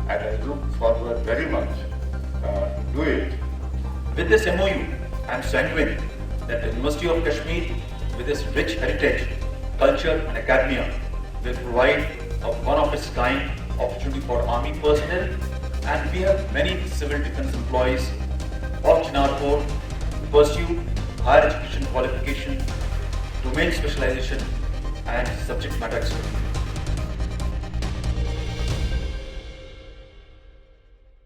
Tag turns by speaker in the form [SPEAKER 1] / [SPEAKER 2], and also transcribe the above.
[SPEAKER 1] and I look forward very much to do it.
[SPEAKER 2] With this MOU, I am sanguine that the University of Kashmir, with its rich heritage, culture and academia, will provide a one-of-its-kind opportunity for Army personnel, and we have many civil defense employees of Chinarpur to pursue higher education qualification, domain specialization and subject matter expertise.